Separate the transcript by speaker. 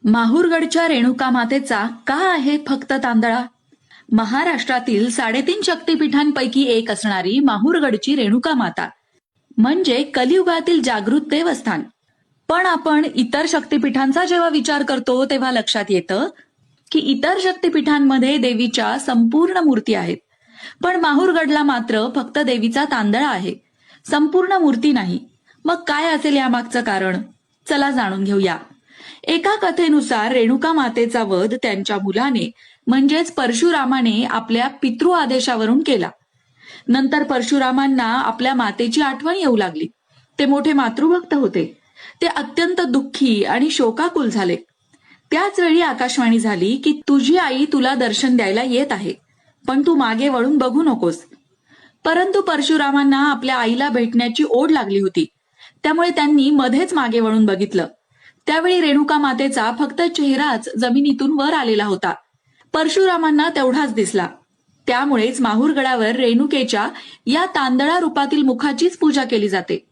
Speaker 1: माहूरगडच्या रेणुका मातेचा का आहे फक्त तांदळा? महाराष्ट्रातील 3.5 शक्तिपीठांपैकी एक असणारी माहूरगडची रेणुका माता म्हणजे कलियुगातील जागृत देवस्थान. पण आपण इतर शक्तिपीठांचा जेव्हा विचार करतो तेव्हा लक्षात येतं की इतर शक्तिपीठांमध्ये देवीच्या संपूर्ण मूर्ती आहेत, पण माहूरगडला मात्र फक्त देवीचा तांदळा आहे, संपूर्ण मूर्ती नाही. मग काय असेल यामागचं कारण? चला जाणून घेऊया. एका कथेनुसार रेणुका मातेचा वध त्यांच्या मुलाने म्हणजेच परशुरामाने आपल्या पितृ आदेशावरून केला. नंतर परशुरामांना आपल्या मातेची आठवण येऊ लागली. ते मोठे मातृभक्त होते. ते अत्यंत दुःखी आणि शोकाकुल झाले. त्याच वेळी आकाशवाणी झाली की तुझी आई तुला दर्शन द्यायला येत आहे, पण तू मागे वळून बघू नकोस. परंतु परशुरामांना आपल्या आईला भेटण्याची ओढ लागली होती, त्यामुळे त्यांनी मध्येच मागे वळून बघितलं. त्यावेळी रेणुका मातेचा फक्त चेहराच जमिनीतून वर आलेला होता. परशुरामांना तेवढाच दिसला. त्यामुळेच माहूरगडावर रेणुकेच्या या तांदळा रूपातील मुखाचीच पूजा केली जाते.